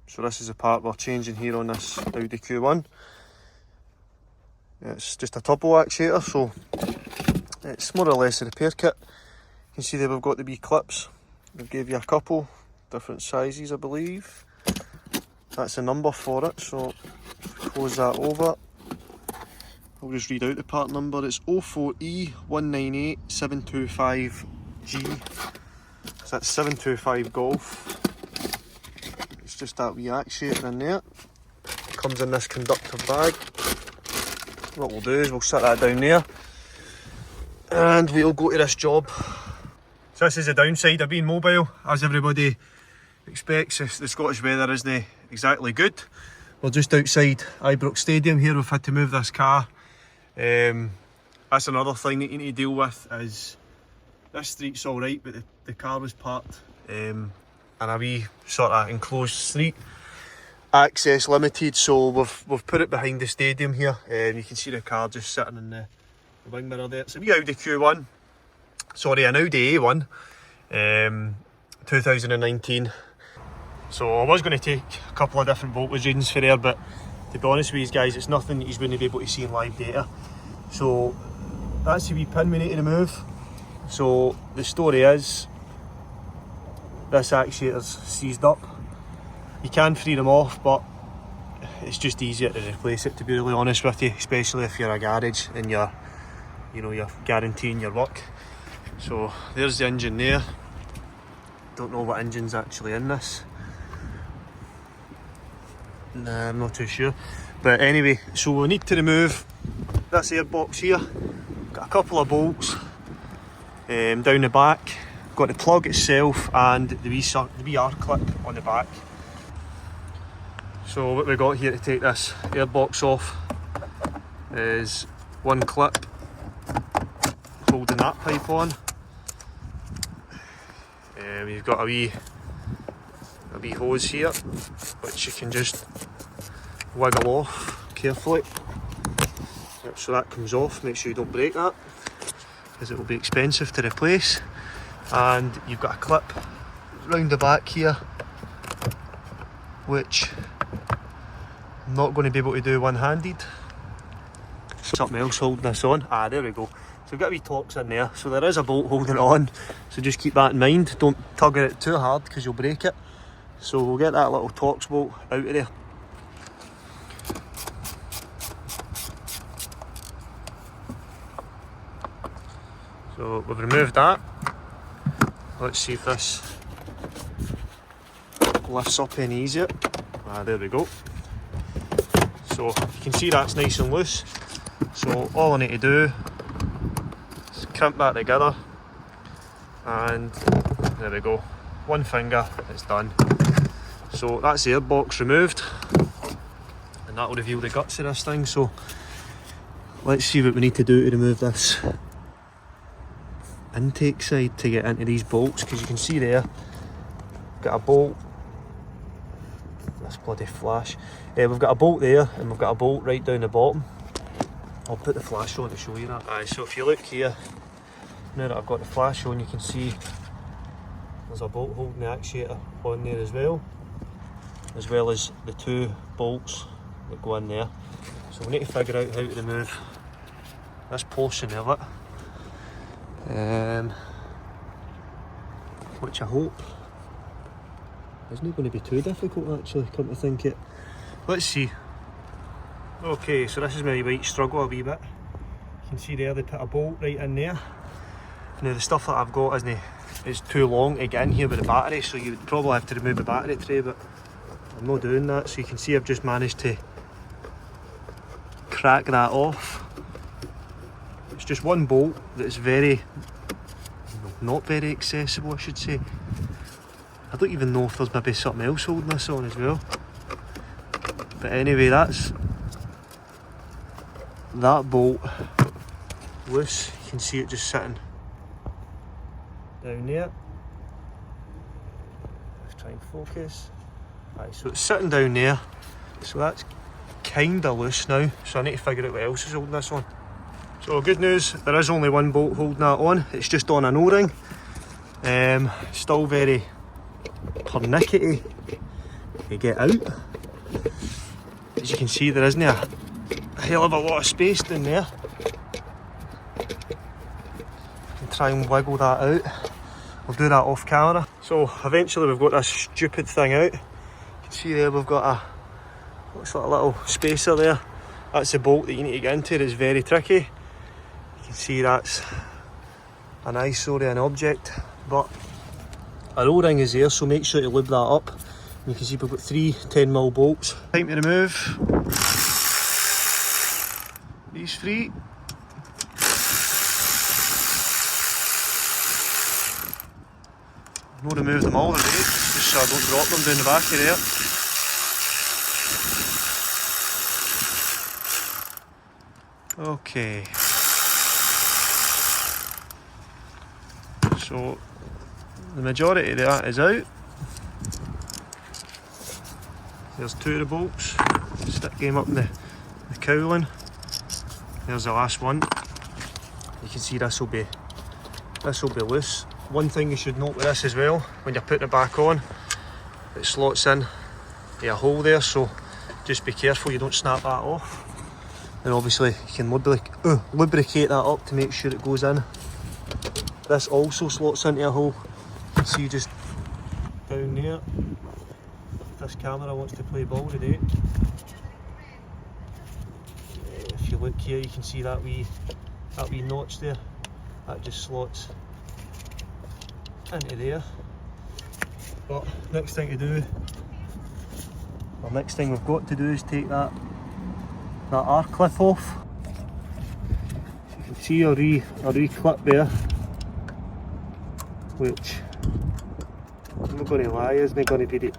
So this is the part we're changing here on this Audi Q1. It's just a turbo actuator, so it's more or less a repair kit. You can see there we've got the wee clips. They gave you a couple different sizes, I believe. That's the number for it, so close that over. I'll just read out the part number. It's 04E198725G. So that's 725 Golf. It's just that wee actuator in there. It comes in this conductor bag. What we'll do is we'll set that down there and we'll go to this job. So this is the downside of being mobile. As everybody expects, the Scottish weather isn't exactly good. We're just outside Ibrox Stadium here. We've had to move this car. That's another thing that you need to deal with, is this street's alright, but the car was parked in a wee sort of enclosed street, access limited, so we've put it behind the stadium here. You can see the car just sitting in the wing mirror there. It's a wee Audi Q1, sorry, an Audi A1, 2019. So I was going to take a couple of different voltage readings for there, but to be honest with you guys, it's nothing that you wouldn't be able to see in live data. So that's the wee pin we need to remove. So the story is, this actuator's seized up. You can free them off, but it's just easier to replace it, to be really honest with you, especially if you're a garage and you're guaranteeing your work. So there's the engine there. Don't know what engine's actually in this. Nah, I'm not too sure. But anyway, so we need to remove this airbox here. Got a couple of bolts down the back. Got the plug itself and the wee R clip on the back. So what we've got here to take this airbox off is one clip holding that pipe on. We've got a wee hose here, which you can just wiggle off carefully. Yep, so that comes off. Make sure you don't break that, because it will be expensive to replace. And you've got a clip round the back here, which I'm not going to be able to do one-handed. Something else holding this on. Ah, there we go. So we've got a wee Torx in there, so there is a bolt holding it on, so just keep that in mind. Don't tug at it too hard because you'll break it. So we'll get that little Torx bolt out of there. So we've removed that. Let's see if this lifts up any easier. Ah, there we go. So you can see that's nice and loose. So all I need to do is crimp that together, and there we go. One finger, it's done. So that's the airbox removed, and that will reveal the guts of this thing. So let's see what we need to do to remove this intake side to get into these bolts, because you can see there, got a bolt. This bloody flash. We've got a bolt there, and we've got a bolt right down the bottom. I'll put the flash on to show you that. Aye, so if you look here, now that I've got the flash on, you can see there's a bolt holding the actuator on there as well as the two bolts that go in there. So we need to figure out how to remove this portion of it, which I hope isn't going to be too difficult actually, come to think it. Let's see. Okay, so this is where you might struggle a wee bit. You can see there they put a bolt right in there. Now the stuff that I've got is too long to get in here with the battery, so you would probably have to remove the battery tray, but I'm not doing that. So you can see I've just managed to crack that off. It's just one bolt that's not very accessible, I should say. I don't even know if there's maybe something else holding this on as well. But anyway, that's that bolt loose. You can see it just sitting down there. Let's try and focus. Right, so it's sitting down there. So that's kinda loose now. So I need to figure out what else is holding this on. So good news, there is only one bolt holding that on. It's just on an O-ring. Still very pernickety. you get out. As you can see, there isn't a hell of a lot of space down there. You can try and wiggle that out. We'll do that off camera. So eventually we've got this stupid thing out. You can see there we've got a, looks like a little spacer there. That's the bolt that you need to get into. It's very tricky. You can see that's an eyesore of an object, but our O-ring is there, so make sure to lube that up. And you can see we've got 3 10mm bolts. Time to remove these 3. I've not removed them all today, just so I don't drop them down the back of there. Okay. So the majority of that is out. There's 2 of the bolts. Stick them up in the cowling. There's the last one. You can see this will be loose. One thing you should note with this as well, when you're putting it back on, it slots in a hole there, so just be careful you don't snap that off. And obviously you can lubricate that up to make sure it goes in. This also slots into a hole. You can see just down there. This camera wants to play ball today. If you look here, you can see that wee notch there. That just slots into there. But next thing we've got to do is take that R clip off. You can see a wee clip there, which I'm not going to lie, isn't going to be the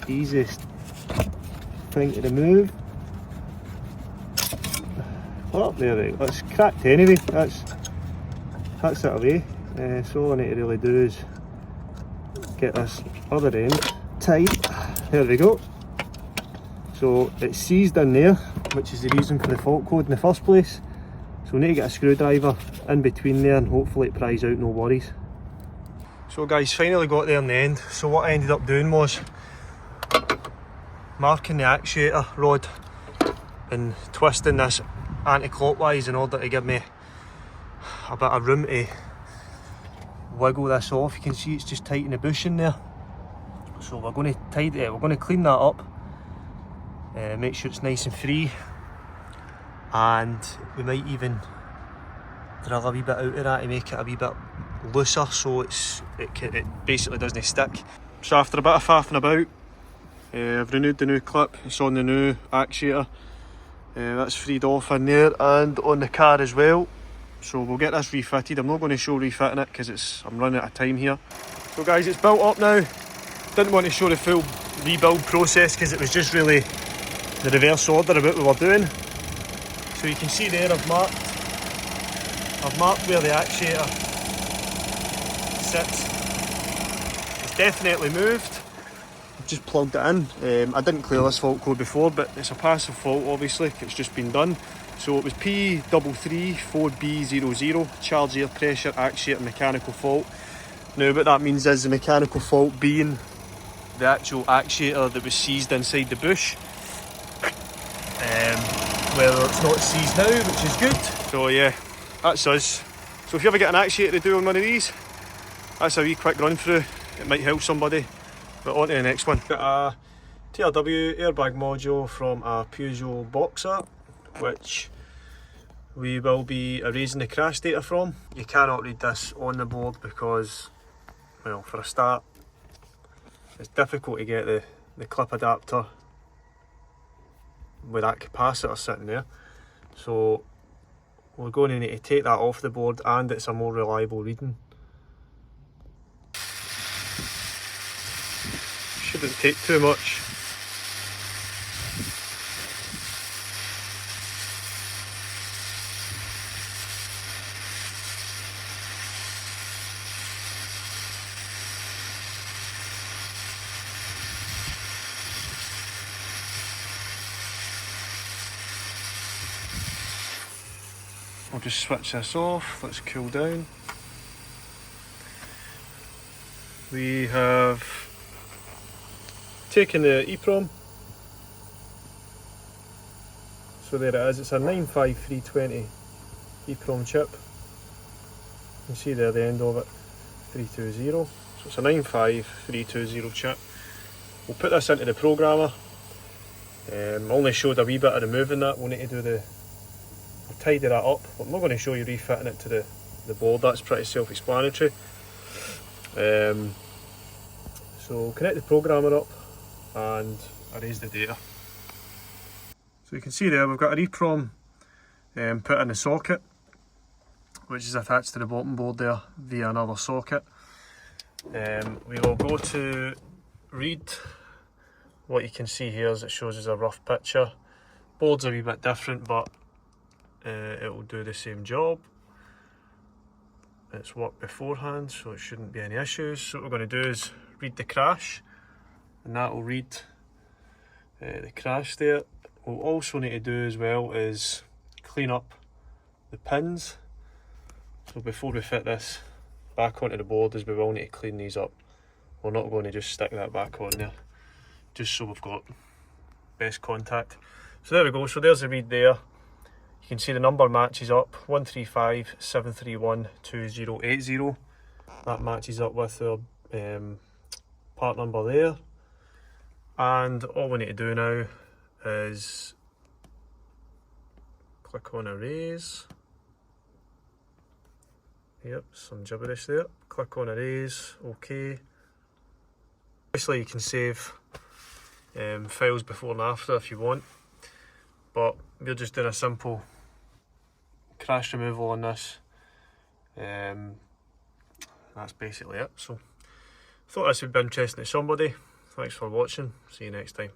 easiest thing to remove. Oh, there we go. It's cracked anyway. That's it away. So all I need to really do is get this other end tight. There we go. So it's seized in there, which is the reason for the fault code in the first place. So we need to get a screwdriver in between there and hopefully it pries out, no worries. So guys, finally got there in the end. So what I ended up doing was marking the actuator rod and twisting this anti-clockwise in order to give me a bit of room to wiggle this off. You can see it's just tight in the bushing there. So we're going to tidy it. We're going to clean that up. Make sure it's nice and free, and we might even drill a wee bit out of that to make it a wee bit looser so it basically doesn't stick. So after a bit of faffing about, I've renewed the new clip. It's on the new actuator. That's freed off in there and on the car as well. So we'll get this refitted. I'm not going to show refitting it because I'm running out of time here. So guys, it's built up now. Didn't want to show the full rebuild process because it was just really the reverse order of what we were doing. So you can see there I've marked where the actuator sits. It's definitely moved. I've just plugged it in. I didn't clear this fault code before, but it's a passive fault obviously, it's just been done. So it was P334B00, charge air pressure actuator mechanical fault. Now what that means is the mechanical fault being the actual actuator that was seized inside the bush. Well, it's not seized now, which is good. So yeah, that's us. So if you ever get an actuator to do on one of these, that's a wee quick run through. It might help somebody. But on to the next one. Got a TRW airbag module from a Peugeot Boxer, which we will be erasing the crash data from. You cannot read this on the board because, well, for a start, it's difficult to get the clip adapter with that capacitor sitting there. So we're going to need to take that off the board, and it's a more reliable reading. Shouldn't take too much. I'll just switch this off, let's cool down. We have taken the EEPROM. So there it is, it's a 95320 EEPROM chip. You can see there the end of it, 320. So it's a 95320 chip. We'll put this into the programmer. Only showed a wee bit of removing that. We'll need to do I'll tidy that up. But I'm not going to show you refitting it to the board, that's pretty self-explanatory. So connect the programmer up and erase the data. So you can see there we've got an EEPROM put in the socket, which is attached to the bottom board there via another socket. We will go to read. What you can see here is it shows us a rough picture. Board's a wee bit different, but it will do the same job. It's worked beforehand, so it shouldn't be any issues. So what we're going to do is read the crash, and that will read the crash there. What we'll also need to do as well is clean up the pins. So before we fit this back onto the board, we will need to clean these up. We're not going to just stick that back on there, just so we've got best contact. So there we go, so there's the read there. You can see the number matches up, 135-731-2080. That matches up with our part number there. And all we need to do now is click on erase. Yep, some gibberish there. Click on erase, OK. Obviously you can save files before and after if you want, but we're just doing a simple crash removal on this. That's basically it. So I thought this would be interesting to somebody. Thanks for watching. See you next time.